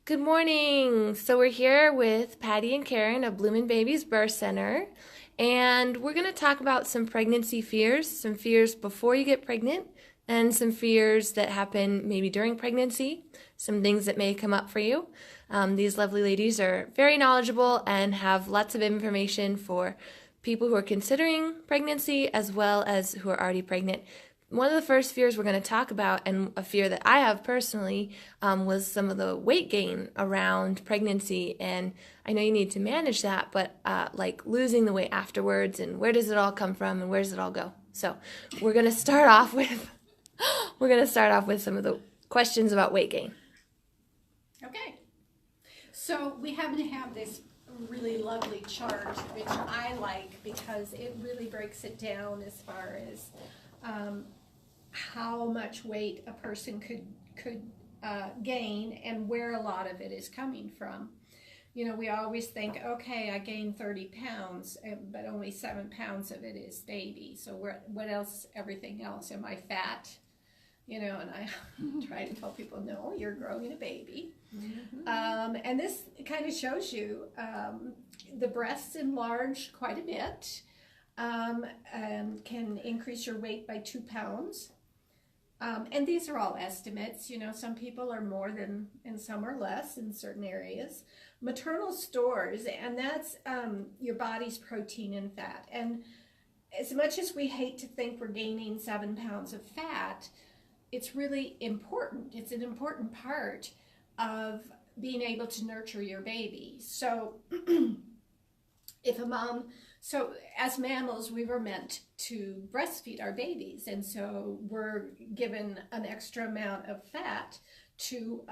Good morning. So we're here with Patty and Karen of Bloomin' Babies Birth Center, and we're going to talk about some pregnancy fears, some fears before you get pregnant, and some fears that happen maybe during pregnancy, some things that may come up for you. These lovely ladies are very knowledgeable and have lots of information for people who are considering pregnancy as well as who are already pregnant. One of the first fears we're going to talk about, and a fear that I have personally, was some of the weight gain around pregnancy. And I know you need to manage that, but like losing the weight afterwards, and where does it all come from, and where does it all go? So we're going to start off with some of the questions about weight gain. Okay, so we happen to have this really lovely chart, which I like because it really breaks it down as far as how much weight a person could gain and where a lot of it is coming from. You know, we always think, okay, I gained 30 pounds, but only 7 pounds of it is baby. So what else, everything else? Am I fat? You know, and I try to tell people, no, you're growing a baby. Mm-hmm. And this kind of shows you the breasts enlarge quite a bit. Can increase your weight by 2 pounds. And these are all estimates. You know, some people are more than, and some are less in certain areas. Maternal stores, and that's your body's protein and fat. And as much as we hate to think we're gaining 7 pounds of fat, it's really important. It's an important part of being able to nurture your baby. So if a mom, so as mammals, we were meant to breastfeed our babies, and so we're given an extra amount of fat to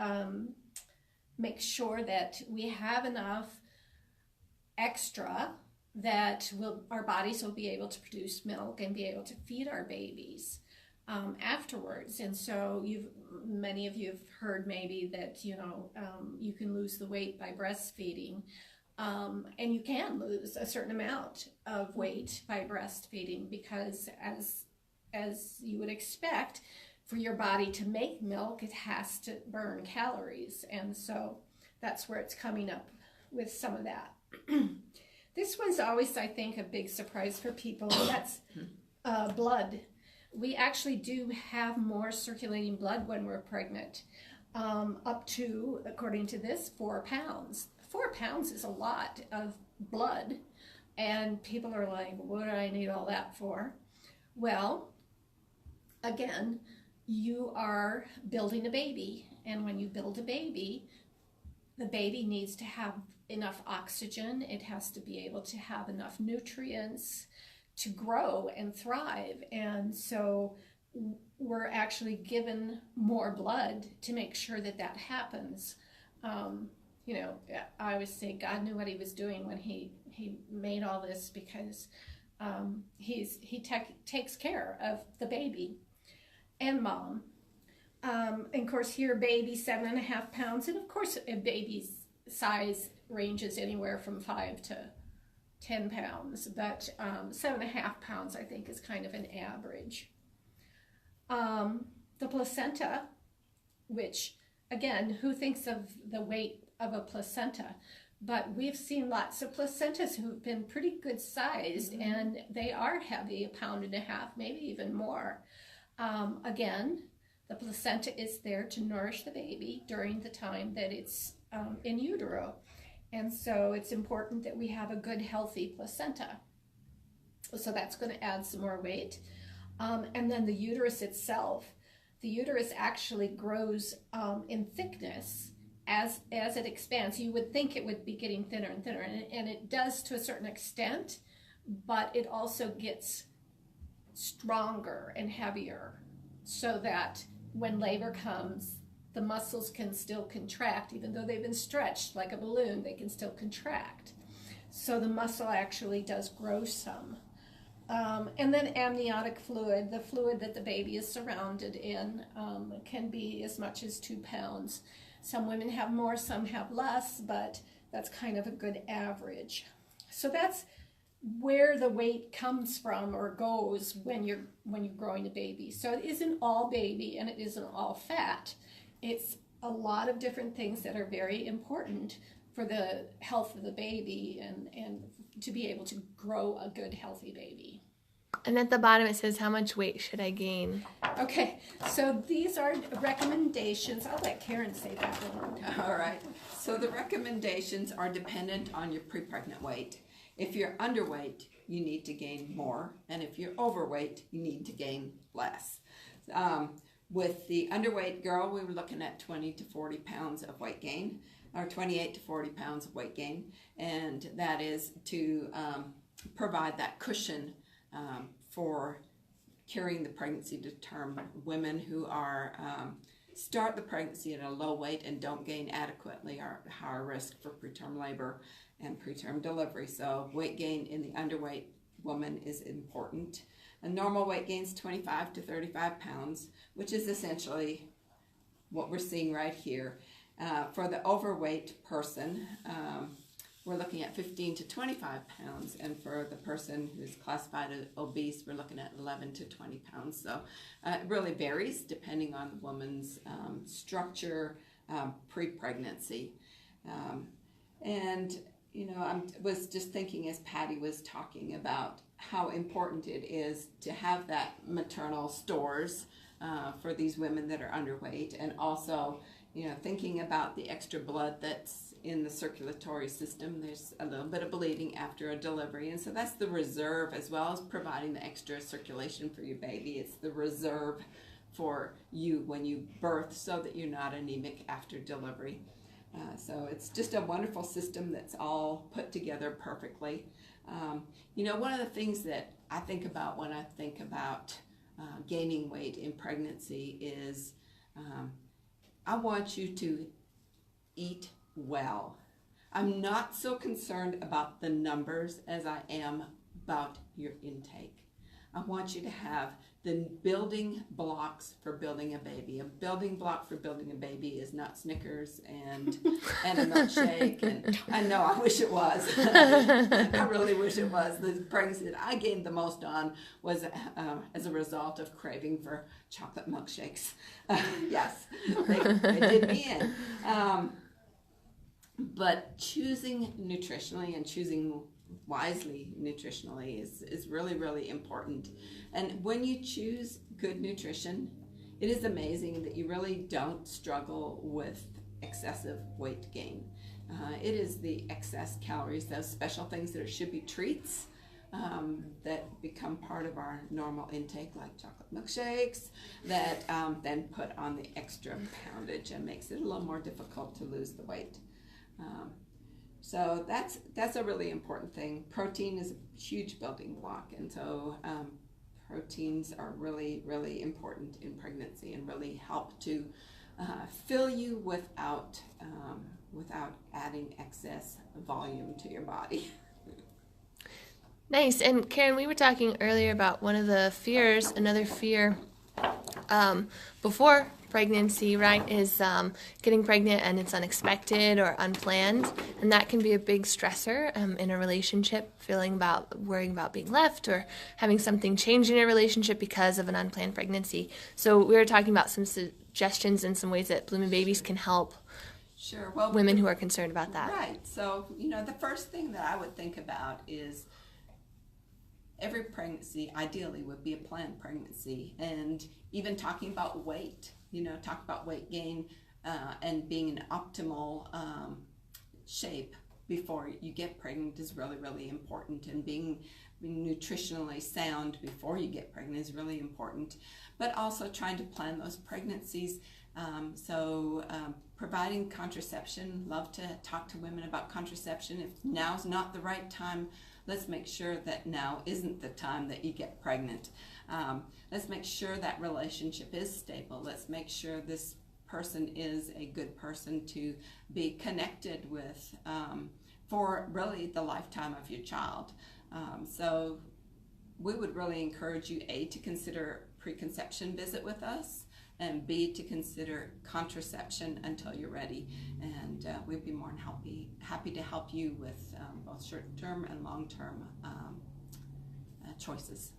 make sure that we have enough extra that our bodies will be able to produce milk and be able to feed our babies afterwards. And so many of you have heard maybe that, you know, you can lose the weight by breastfeeding. And you can lose a certain amount of weight by breastfeeding because as you would expect, for your body to make milk, it has to burn calories. And so that's where it's coming up with some of that. This one's always, I think, a big surprise for people, and that's blood. We actually do have more circulating blood when we're pregnant, up to, according to this, 4 pounds. 4 pounds is a lot of blood, and people are like, what do I need all that for? Well, again, you are building a baby, and when you build a baby, the baby needs to have enough oxygen. It has to be able to have enough nutrients to grow and thrive, and so we're actually given more blood to make sure that that happens. You know, I always say God knew what he was doing when he made all this, because he takes care of the baby and mom. And of course here baby 7.5 pounds, and of course a baby's size ranges anywhere from 5 to 10 pounds, but 7.5 pounds I think is kind of an average. The placenta, which again, who thinks of the weight of a placenta? But we've seen lots of placentas who've been pretty good sized, mm-hmm. and they are heavy, 1.5 pounds, maybe even more. Again, the placenta is there to nourish the baby during the time that it's in utero. And so it's important that we have a good, healthy placenta. So that's going to add some more weight. And then the uterus itself, the uterus actually grows in thickness as it expands. You would think it would be getting thinner and thinner, and it does to a certain extent, but it also gets stronger and heavier, so that when labor comes, the muscles can still contract. Even though they've been stretched like a balloon, they can still contract. So the muscle actually does grow some. And then amniotic fluid, the fluid that the baby is surrounded in, can be as much as 2 pounds. Some women have more, some have less, but that's kind of a good average. So that's where the weight comes from or goes when you're growing a baby. So it isn't all baby and it isn't all fat. It's a lot of different things that are very important for the health of the baby and to be able to grow a good, healthy baby. And at the bottom it says, how much weight should I gain? Okay, so these are recommendations. I'll let Karen say that one. All right. So the recommendations are dependent on your pre-pregnant weight. If you're underweight, you need to gain more. And if you're overweight, you need to gain less. With the underweight girl, we were looking at 20 to 40 pounds of weight gain, or 28 to 40 pounds of weight gain. And that is to provide that cushion for carrying the pregnancy to term. Women who are start the pregnancy at a low weight and don't gain adequately are higher risk for preterm labor and preterm delivery. So weight gain in the underweight woman is important. A normal weight gain is 25 to 35 pounds, which is essentially what we're seeing right here. For the overweight person, we're looking at 15 to 25 pounds, and for the person who's classified as obese, we're looking at 11 to 20 pounds. So it really varies depending on the woman's structure pre-pregnancy. And, you know, I was just thinking as Patty was talking about how important it is to have that maternal stores for these women that are underweight, and also, you know, thinking about the extra blood that's in the circulatory system. There's a little bit of bleeding after a delivery, and so that's the reserve, as well as providing the extra circulation for your baby. It's the reserve for you when you birth, so that you're not anemic after delivery. So it's just a wonderful system that's all put together perfectly. You know, one of the things that I think about when I think about gaining weight in pregnancy is I want you to eat well. I'm not so concerned about the numbers as I am about your intake. I want you to have the building blocks for building a baby. A building block for building a baby is not Snickers and a milkshake. And I know, I wish it was. I really wish it was. The pregnancy that I gained the most on was as a result of craving for chocolate milkshakes. Yes, they did me in. But choosing nutritionally and choosing wisely nutritionally is really, really important. And when you choose good nutrition, it is amazing that you really don't struggle with excessive weight gain. It is the excess calories, those special things that should be treats, that become part of our normal intake, like chocolate milkshakes, that then put on the extra poundage and makes it a little more difficult to lose the weight. So that's a really important thing. Protein is a huge building block, and so proteins are really, really important in pregnancy and really help to fill you without adding excess volume to your body. Nice. And Karen, we were talking earlier about one of the fears, another fear before pregnancy, right, is getting pregnant and it's unexpected or unplanned, and that can be a big stressor in a relationship, worrying about being left or having something change in a relationship because of an unplanned pregnancy. So we were talking about some suggestions and some ways that Bloomin' Babies can help women who are concerned about that. Right. So, you know, the first thing that I would think about is every pregnancy ideally would be a planned pregnancy, and even talking about weight, you know, talk about weight gain and being in optimal shape before you get pregnant is really, really important, and being nutritionally sound before you get pregnant is really important, but also trying to plan those pregnancies. Providing contraception, love to talk to women about contraception. If now's not the right time, let's make sure that now isn't the time that you get pregnant. Let's make sure that relationship is stable. Let's make sure this person is a good person to be connected with for really the lifetime of your child. So we would really encourage you, A, to consider preconception visit with us, and B, to consider contraception until you're ready. And we'd be more than happy to help you with both short-term and long-term choices.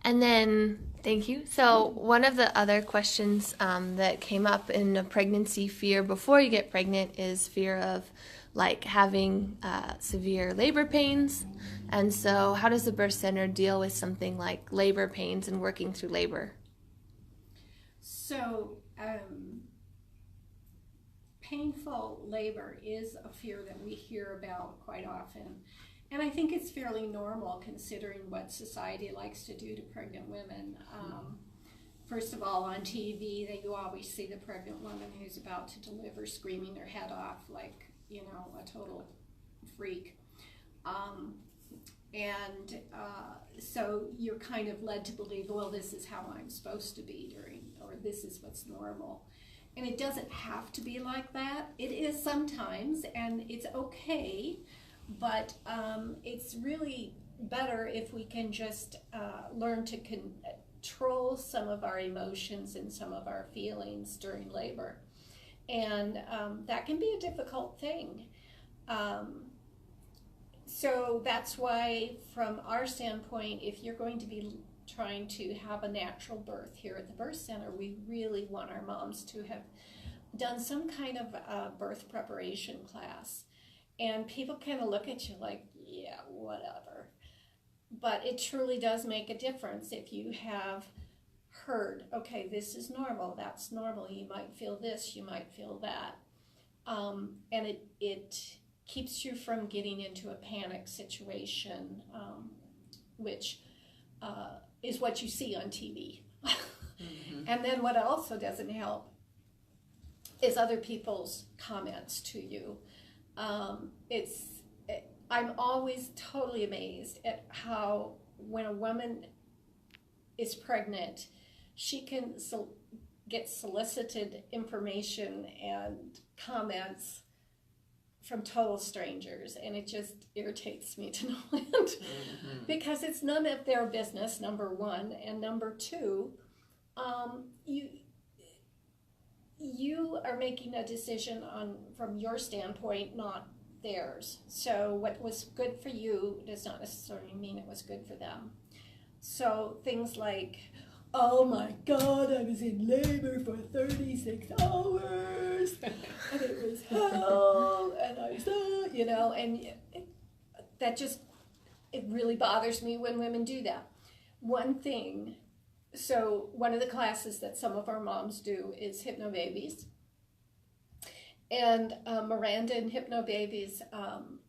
And then, thank you. So one of the other questions that came up in a pregnancy fear before you get pregnant is fear of like having severe labor pains. And so how does the birth center deal with something like labor pains and working through labor? So painful labor is a fear that we hear about quite often. And I think it's fairly normal considering what society likes to do to pregnant women. First of all, on TV, you always see the pregnant woman who's about to deliver screaming her head off like, you know, a total freak. So you're kind of led to believe, well, this is how I'm supposed to be or this is what's normal. And it doesn't have to be like that. It is sometimes, and it's okay. But it's really better if we can just learn to control some of our emotions and some of our feelings during labor. And that can be a difficult thing. So that's why, from our standpoint, if you're going to be trying to have a natural birth here at the birth center, we really want our moms to have done some kind of birth preparation class. And people kind of look at you like, yeah, whatever. But it truly does make a difference if you have heard, okay, this is normal, that's normal, you might feel this, you might feel that. And it keeps you from getting into a panic situation, which is what you see on TV. Mm-hmm. And then what also doesn't help is other people's comments to you. I'm always totally amazed at how when a woman is pregnant, she can get solicited information and comments from total strangers, and it just irritates me to no end. Mm-hmm. Because it's none of their business, number one, and number two, you are making a decision from your standpoint, not theirs. So what was good for you does not necessarily mean it was good for them. So things like, oh my God, I was in labor for 36 hours, and it was hell, and I saw, you know, and it really bothers me when women do that. So one of the classes that some of our moms do is Hypnobabies. And Miranda in Hypnobabies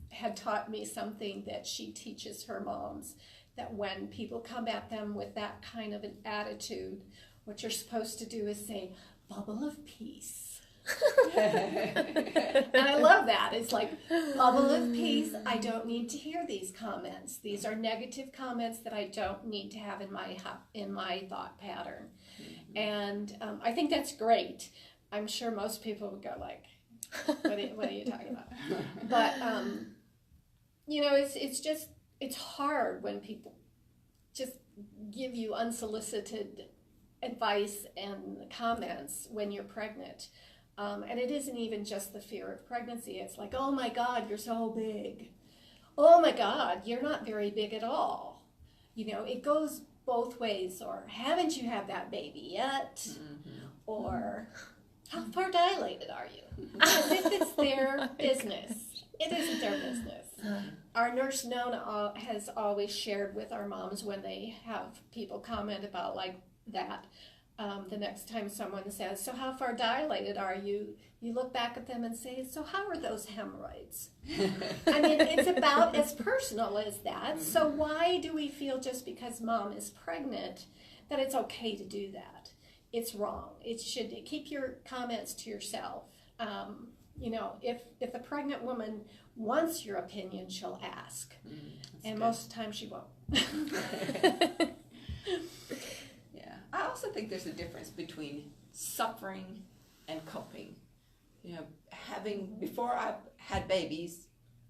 had taught me something that she teaches her moms, that when people come at them with that kind of an attitude, what you're supposed to do is say, bubble of peace. And I love that. It's like, bubble of peace, I don't need to hear these comments. These are negative comments that I don't need to have in my thought pattern. Mm-hmm. And I think that's great. I'm sure most people would go like, what are you talking about? But, you know, it's hard when people just give you unsolicited advice and comments when you're pregnant. And it isn't even just the fear of pregnancy. It's like, oh my God, you're so big. Oh my God, you're not very big at all. You know, it goes both ways. Or haven't you had that baby yet? Mm-hmm. Or how far dilated are you? As if it's their business. It isn't their business. Our nurse Nona has always shared with our moms when they have people comment about like that. The next time someone says, so how far dilated are you? You look back at them and say, so how are those hemorrhoids? I mean, it's about as personal as that. So why do we feel just because mom is pregnant that it's okay to do that? It's wrong. It should keep your comments to yourself. You know, if a pregnant woman wants your opinion, she'll ask. And good. Most of the time she won't. I also think there's a difference between suffering and coping. You know, before I had babies,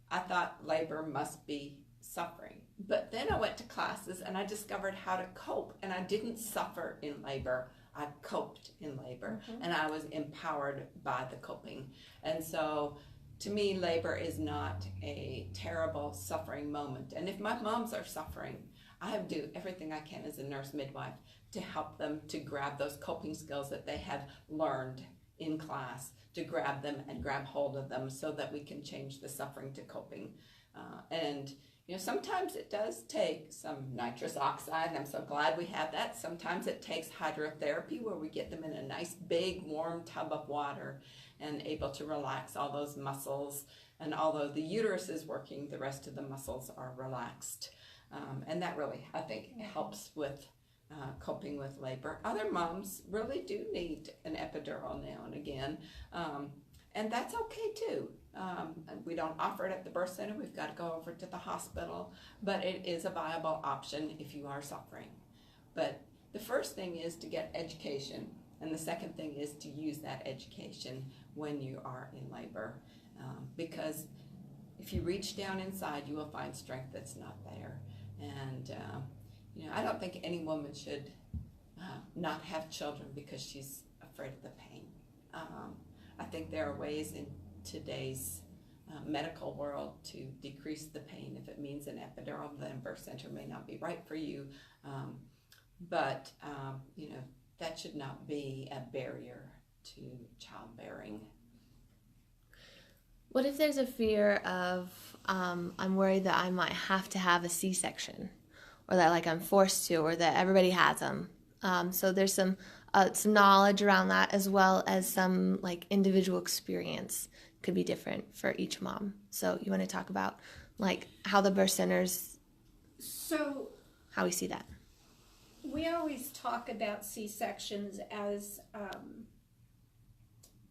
I thought labor must be suffering. But then I went to classes and I discovered how to cope, and I didn't suffer in labor. I coped in labor, and I was empowered by the coping. And so to me, labor is not a terrible suffering moment. And if my moms are suffering, I have to do everything I can as a nurse midwife to help them to grab those coping skills that they have learned in class, to grab them and grab hold of them so that we can change the suffering to coping. And sometimes it does take some nitrous oxide, and I'm so glad we have that. Sometimes it takes hydrotherapy, where we get them in a nice big warm tub of water and able to relax all those muscles. And although the uterus is working, the rest of the muscles are relaxed. And that really, I think, helps with coping with labor. Other moms really do need an epidural now and again. And that's okay too. We don't offer it at the birth center. We've got to go over to the hospital, but it is a viable option if you are suffering. But the first thing is to get education, and the second thing is to use that education when you are in labor, because if you reach down inside, you will find strength that's not there. And I don't think any woman should not have children because she's afraid of the pain. I think there are ways in today's medical world to decrease the pain. If it means an epidural, then birth center may not be right for you. But that should not be a barrier to childbearing. What if there's a fear of, I'm worried that I might have to have a C-section, or that I'm forced to, or that everybody has them. So there's some knowledge around that, as well as some individual experience could be different for each mom. So you want to talk about how the birth centers, how we see that? We always talk about C-sections as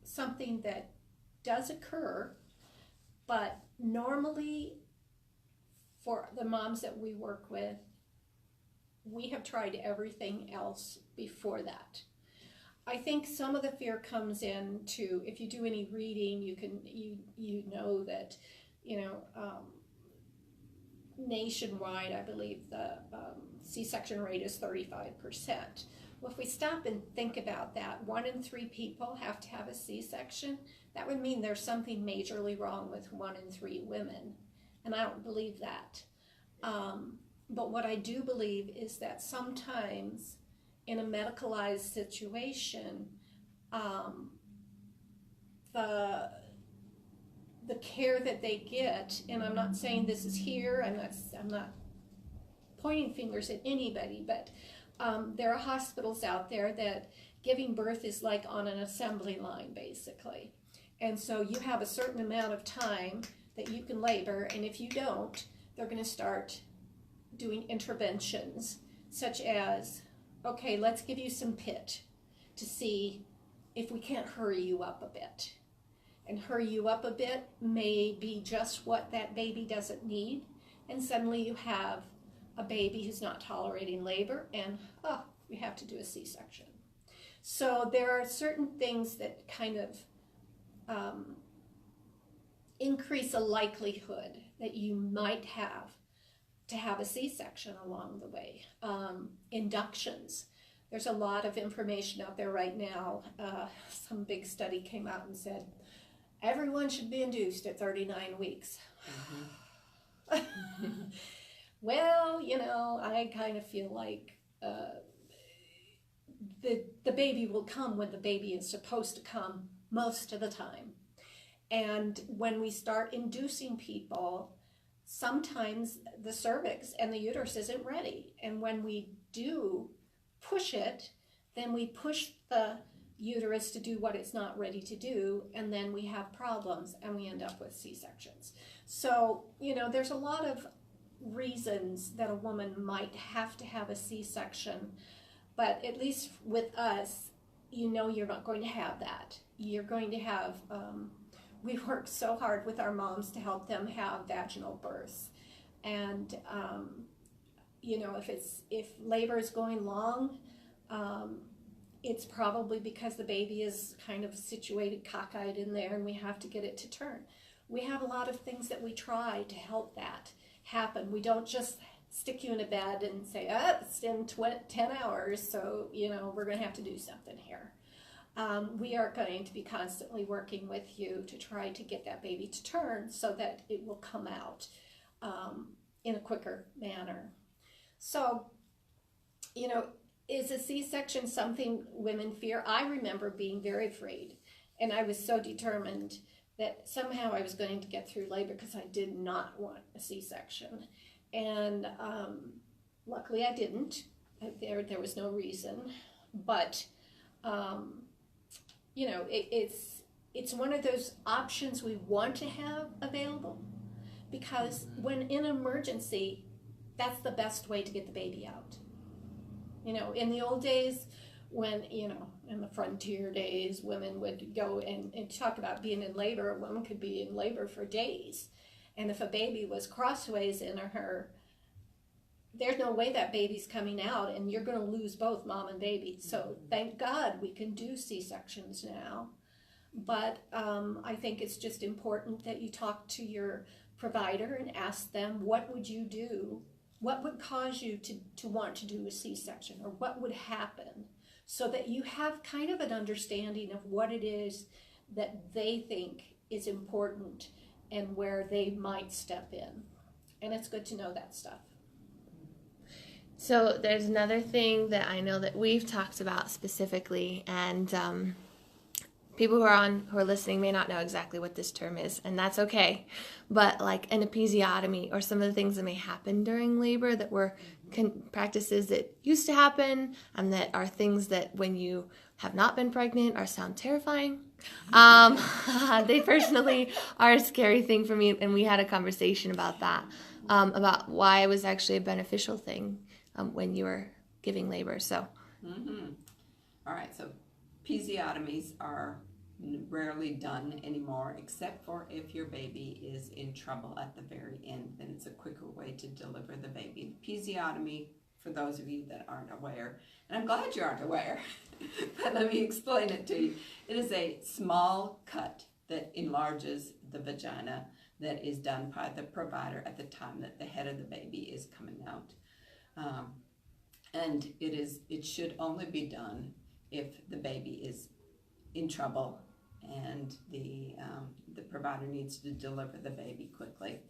something that does occur, but normally for the moms that we work with, we have tried everything else before that. I think some of the fear comes in to, if you do any reading, you know that nationwide, I believe the C-section rate is 35%. Well, if we stop and think about that, 1 in 3 people have to have a C-section. That would mean there's something majorly wrong with 1 in 3 women, and I don't believe that. But what I do believe is that sometimes in a medicalized situation, the care that they get, and I'm not saying this is here, I'm not pointing fingers at anybody, but there are hospitals out there that giving birth is like on an assembly line, basically. And so you have a certain amount of time that you can labor, and if you don't, they're going to start doing interventions, such as, okay, let's give you some PIT to see if we can't hurry you up a bit. And hurry you up a bit may be just what that baby doesn't need, and suddenly you have a baby who's not tolerating labor, and we have to do a C-section. So there are certain things that kind of increase a likelihood that you might have to have a C-section along the way. Inductions. There's a lot of information out there right now. Some big study came out and said everyone should be induced at 39 weeks. Mm-hmm. Well, I kind of feel like the baby will come when the baby is supposed to come most of the time. And when we start inducing people, sometimes the cervix and the uterus isn't ready. And when we do push it, then we push the uterus to do what it's not ready to do, and then we have problems and we end up with C-sections. So, there's a lot of reasons that a woman might have to have a C-section, but at least with us, you're not going to have that. You're going to have, we work so hard with our moms to help them have vaginal births. And, if labor is going long, it's probably because the baby is kind of situated cockeyed in there and we have to get it to turn. We have a lot of things that we try to help that happen. We don't just stick you in a bed and say, it's in 10 hours, so, we're going to have to do something here. We are going to be constantly working with you to try to get that baby to turn so that it will come out in a quicker manner. So, you know, is a C-section something women fear? I remember being very afraid, and I was so determined that somehow I was going to get through labor because I did not want a C-section. And luckily I didn't. There was no reason. But, you know, it's one of those options we want to have available, because when in an emergency, that's the best way to get the baby out. You know, in the old days, when, you know, in the frontier days, women would go and talk about being in labor. A woman could be in labor for days. And if a baby was crossways in her, there's no way that baby's coming out, and you're going to lose both mom and baby. So thank God we can do C-sections now. But I think it's just important that you talk to your provider and ask them, what would you do? What would cause you to want to do a C-section, or what would happen, so that you have kind of an understanding of what it is that they think is important and where they might step in. And it's good to know that stuff. So there's another thing that I know that we've talked about specifically, and people who are listening may not know exactly what this term is, and that's okay. But like an episiotomy, or some of the things that may happen during labor that were practices that used to happen, and that are things that when you have not been pregnant sound terrifying. They personally are a scary thing for me, and we had a conversation about that, about why it was actually a beneficial thing when you were giving labor. So, All right. So, episiotomies are rarely done anymore, except for if your baby is in trouble at the very end. Then it's a quicker way to deliver the baby. Episiotomy, for those of you that aren't aware, and I'm glad you aren't aware, but let me explain it to you. It is a small cut that enlarges the vagina that is done by the provider at the time that the head of the baby is coming out. And it should only be done if the baby is in trouble and the provider needs to deliver the baby quickly.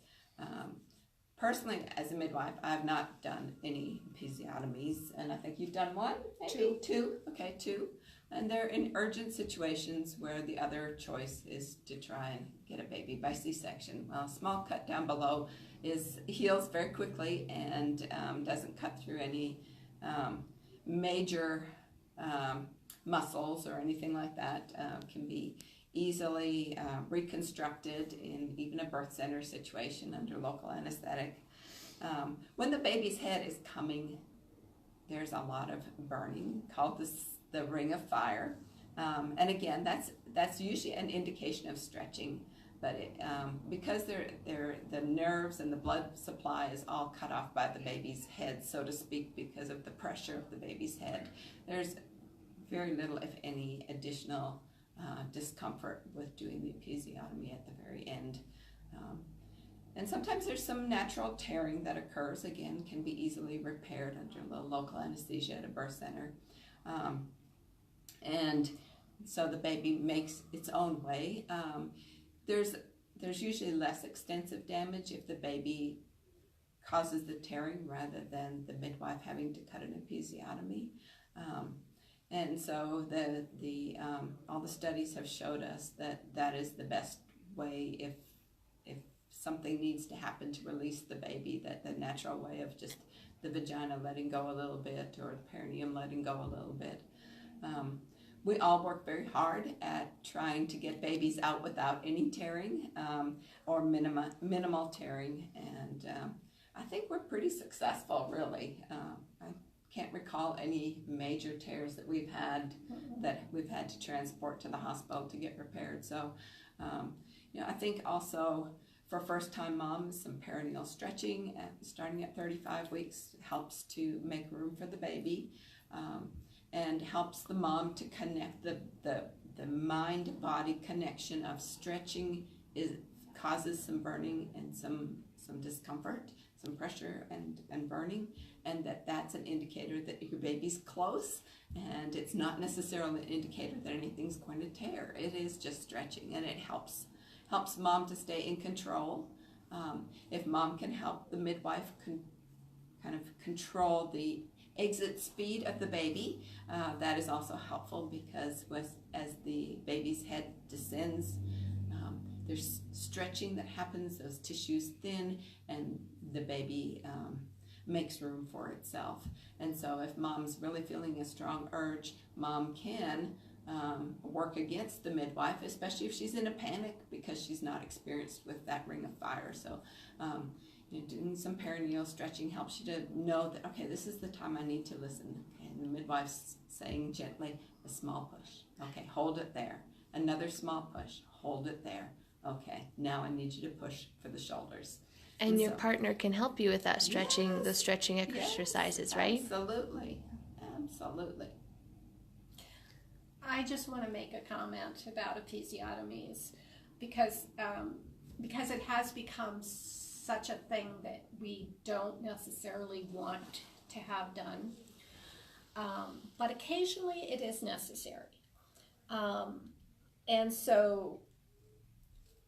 Personally, as a midwife, I have not done any episiotomies, and I think you've done one, maybe two. Okay, two. And they're in urgent situations where the other choice is to try and get a baby by C-section. Well, a small cut down below heals very quickly and doesn't cut through any major muscles or anything like that. Can be easily reconstructed in even a birth center situation under local anesthetic. When the baby's head is coming, there's a lot of burning called the ring of fire. And again, that's usually an indication of stretching. But because the nerves and the blood supply is all cut off by the baby's head, so to speak, because of the pressure of the baby's head, there's very little, if any, additional discomfort with doing the episiotomy at the very end. And sometimes there's some natural tearing that occurs, again, can be easily repaired under a little local anesthesia at a birth center. And so the baby makes its own way. There's usually less extensive damage if the baby causes the tearing rather than the midwife having to cut an episiotomy. And so all the studies have showed us that is the best way if something needs to happen to release the baby, that the natural way of just the vagina letting go a little bit or the perineum letting go a little bit. We all work very hard at trying to get babies out without any tearing or minimal tearing, and I think we're pretty successful, really. I can't recall any major tears that we've had to transport to the hospital to get repaired. So, I think also for first-time moms, some perineal stretching starting at 35 weeks helps to make room for the baby. And helps the mom to connect the mind-body connection of stretching causes some burning and some discomfort, some pressure and burning, and that's an indicator that your baby's close, and it's not necessarily an indicator that anything's going to tear. It is just stretching, and it helps mom to stay in control. If mom can help the midwife kind of control the exit speed of the baby. That is also helpful because as the baby's head descends, there's stretching that happens, those tissues thin, and the baby makes room for itself. And so if mom's really feeling a strong urge, mom can work against the midwife, especially if she's in a panic because she's not experienced with that ring of fire. So doing some perineal stretching helps you to know that, okay, this is the time I need to listen. And the midwife's saying gently, a small push. Okay, hold it there. Another small push. Hold it there. Okay, now I need you to push for the shoulders. And your partner can help you with that stretching, yes, the stretching exercises, right? Absolutely. Absolutely. I just want to make a comment about episiotomies because it has become such a thing that we don't necessarily want to have done. But occasionally it is necessary. And so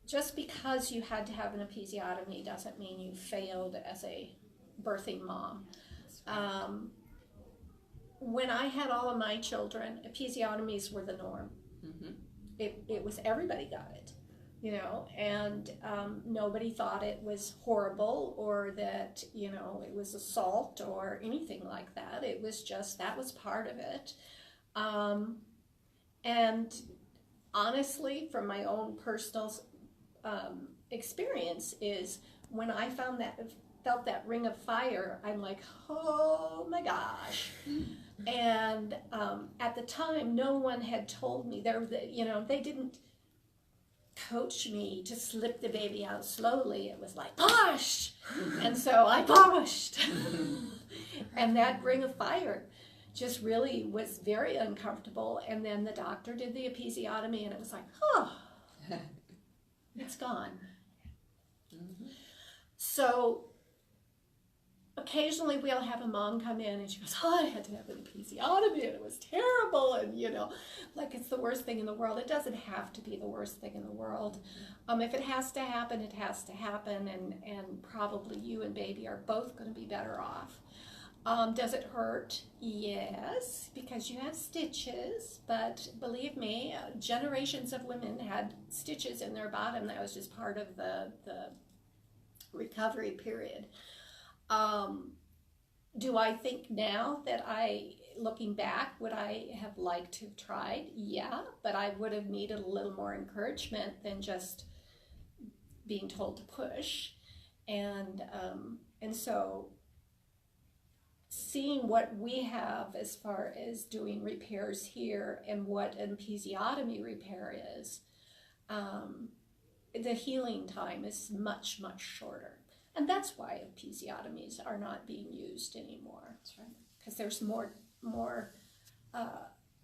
just because you had to have an episiotomy doesn't mean you failed as a birthing mom. When I had all of my children, episiotomies were the norm. Mm-hmm. It was, everybody got it, and nobody thought it was horrible or that, it was assault or anything like that. It was just, that was part of it. And honestly, from my own personal experience, is when I felt that ring of fire, I'm like, oh my gosh. And at the time, no one had told me, they didn't coach me to slip the baby out slowly. It was like, push! And so I pushed. And that ring of fire just really was very uncomfortable. And then the doctor did the episiotomy, and it was like, oh, it's gone. Mm-hmm. So occasionally we'll have a mom come in and she goes, oh, I had to have an episiotomy and it was terrible, and like it's the worst thing in the world. It doesn't have to be the worst thing in the world. If it has to happen, it has to happen, and probably you and baby are both going to be better off. Does it hurt? Yes, because you have stitches, but believe me, generations of women had stitches in their bottom. That was just part of the recovery period. Do I think now that looking back, would I have liked to have tried? Yeah, but I would have needed a little more encouragement than just being told to push. And so seeing what we have as far as doing repairs here and what an episiotomy repair is, the healing time is much, much shorter. And that's why episiotomies are not being used anymore. That's right. Because there's more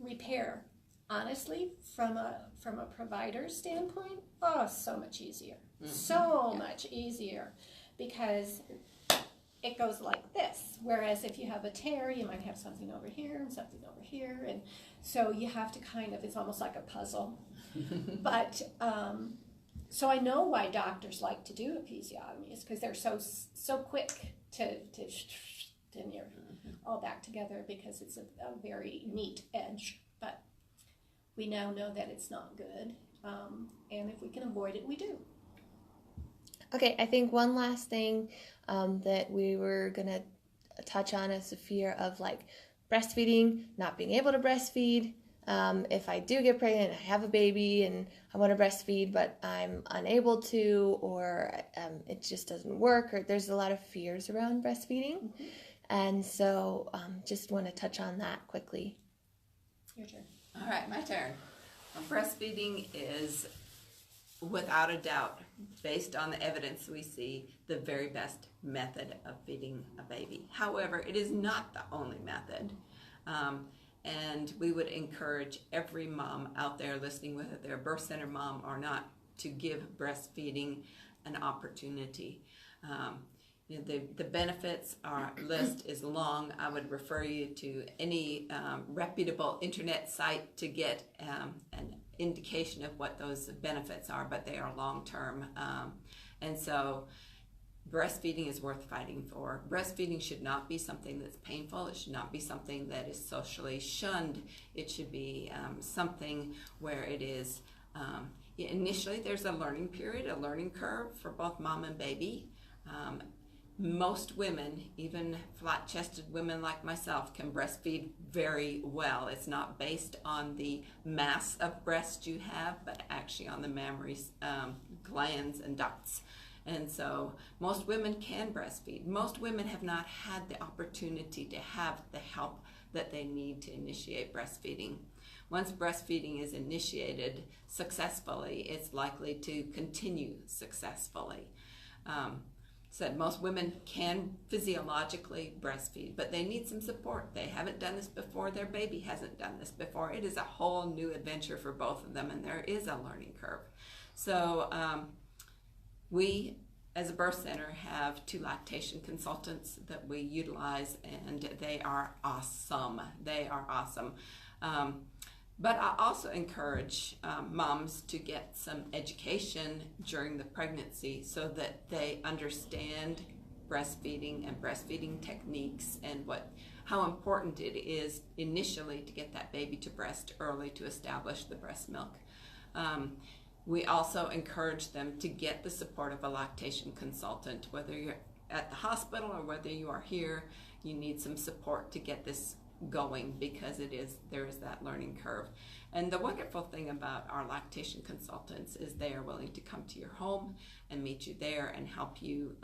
repair. Honestly, from a provider standpoint, so much easier. Mm-hmm. So much easier, because it goes like this. Whereas if you have a tear, you might have something over here and something over here, and so you have to it's almost like a puzzle. But so I know why doctors like to do episiotomies, because they're so quick to and you're all back together, because it's a very neat edge. But we now know that it's not good, and if we can avoid it, we do. Okay, I think one last thing that we were going to touch on is the fear of breastfeeding, not being able to breastfeed. If I do get pregnant, I have a baby and I want to breastfeed, but I'm unable to, or it just doesn't work, or there's a lot of fears around breastfeeding. Mm-hmm. And so just want to touch on that quickly. Your turn. All right, my turn. Breastfeeding is, without a doubt, based on the evidence we see, the very best method of feeding a baby. However, it is not the only method. And we would encourage every mom out there listening, whether they're a birth center mom or not, to give breastfeeding an opportunity. The benefits list is long. I would refer you to any reputable internet site to get an indication of what those benefits are, but they are long-term. And so breastfeeding is worth fighting for. Breastfeeding should not be something that's painful. It should not be something that is socially shunned. It should be something where it is, initially there's a learning period, a learning curve for both mom and baby. Most women, even flat-chested women like myself, can breastfeed very well. It's not based on the mass of breast you have, but actually on the mammary glands and ducts. And so most women can breastfeed. Most women have not had the opportunity to have the help that they need to initiate breastfeeding. Once breastfeeding is initiated successfully, it's likely to continue successfully. Said most women can physiologically breastfeed, but they need some support. They haven't done this before. Their baby hasn't done this before. It is a whole new adventure for both of them, and there is a learning curve. So we, as a birth center, have 2 lactation consultants that we utilize, and they are awesome. They are awesome. But I also encourage moms to get some education during the pregnancy so that they understand breastfeeding and breastfeeding techniques and how important it is initially to get that baby to breast early to establish the breast milk. We also encourage them to get the support of a lactation consultant. Whether you're at the hospital or whether you are here, you need some support to get this going, because there is that learning curve. And the wonderful thing about our lactation consultants is they are willing to come to your home and meet you there and help you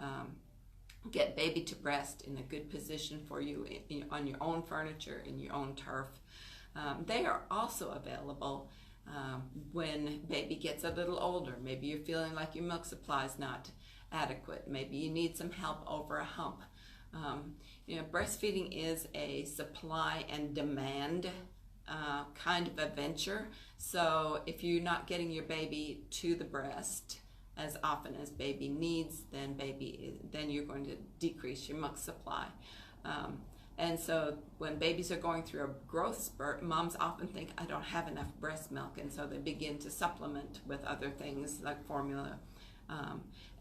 get baby to breast in a good position for you on your own furniture, in your own turf. They are also available when baby gets a little older. Maybe you're feeling like your milk supply is not adequate. Maybe you need some help over a hump. Breastfeeding is a supply and demand kind of a venture. So if you're not getting your baby to the breast as often as baby needs, then you're going to decrease your milk supply. And so when babies are going through a growth spurt, moms often think, I don't have enough breast milk, and so they begin to supplement with other things like formula.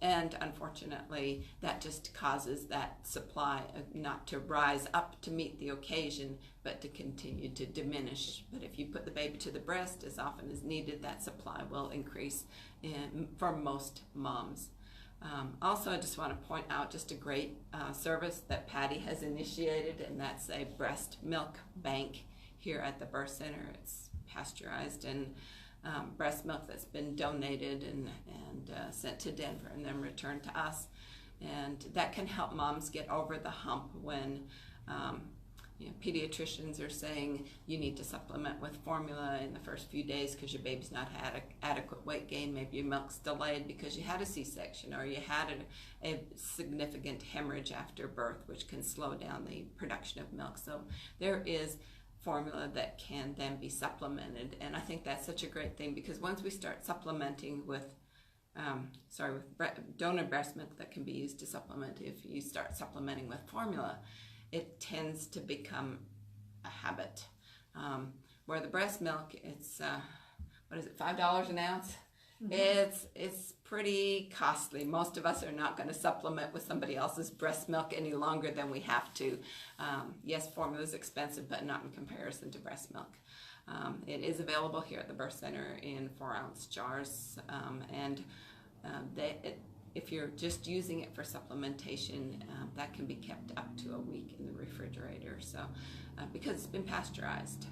And unfortunately, that just causes that supply not to rise up to meet the occasion, but to continue to diminish. But if you put the baby to the breast as often as needed, that supply will increase for most moms. Also, I just want to point out just a great service that Patty has initiated, and that's a breast milk bank here at the birth center. It's pasteurized and breast milk that's been donated and sent to Denver and then returned to us. And that can help moms get over the hump when pediatricians are saying you need to supplement with formula in the first few days because your baby's not had adequate weight gain. Maybe your milk's delayed because you had a C-section or you had a significant hemorrhage after birth, which can slow down the production of milk. So there is formula that can then be supplemented, and I think that's such a great thing, because once we start supplementing with donor breast milk that can be used to supplement, if you start supplementing with formula, it tends to become a habit. Where the breast milk, it's $5 an ounce? Mm-hmm. It's pretty costly. Most of us are not going to supplement with somebody else's breast milk any longer than we have to. Yes, formula is expensive, but not in comparison to breast milk. It is available here at the birth center in 4-ounce jars, if you're just using it for supplementation, that can be kept up to a week in the refrigerator. So, because it's been pasteurized.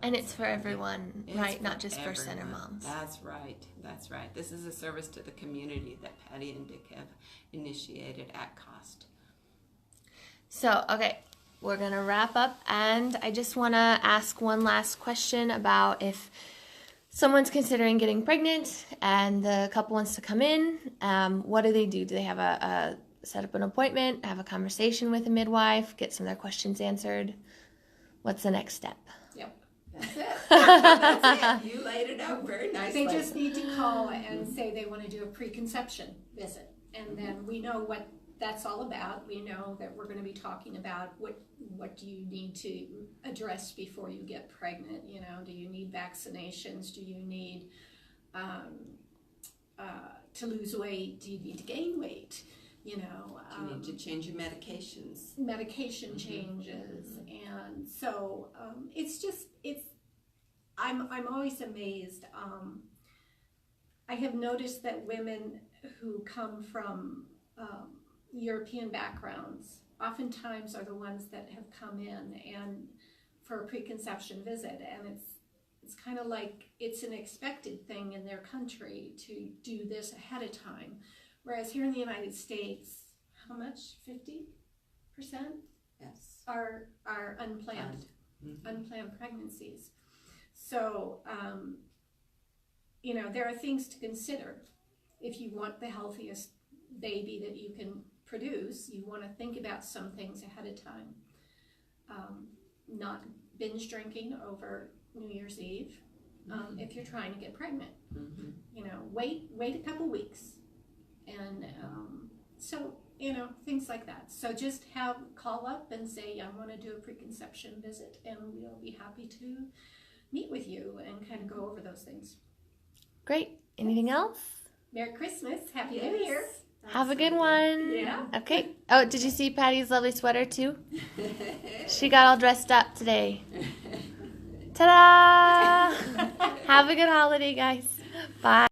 And it's for everyone, right? Not just everyone. birth center moms. That's right. That's right. This is a service to the community that Patty and Dick have initiated at cost. So, okay, we're going to wrap up, and I just want to ask one last question about if someone's considering getting pregnant and the couple wants to come in, what do they do? Do they have set up an appointment, have a conversation with a midwife, get some of their questions answered? What's the next step? Yep, that's it. That's it. You laid it out very nicely. They just need to call and say they want to do a preconception visit, and then we know what that's all about. We know that we're going to be talking about what do you need to address before you get pregnant. Do you need vaccinations? Do you need to lose weight? Do you need to gain weight? you know. You need to change your medications. Medication changes, and so I'm always amazed. I have noticed that women who come from European backgrounds oftentimes are the ones that have come in and for a preconception visit, and it's kind of like it's an expected thing in their country to do this ahead of time, whereas here in the United States, how much? 50%? Yes. Are unplanned, unplanned pregnancies. So, you know, there are things to consider. If you want the healthiest baby that you can produce, you want to think about some things ahead of time. Not binge drinking over New Year's Eve if you're trying to get pregnant. You know, wait a couple weeks. And so, you know, things like that. So just call up and say, I want to do a preconception visit, and we'll be happy to meet with you and kind of go over those things. Great. Anything else? Merry Christmas. Happy New Year. Have a good one. Yeah. Okay. Oh, did you see Patty's lovely sweater too? She got all dressed up today. Ta-da! Have a good holiday, guys. Bye.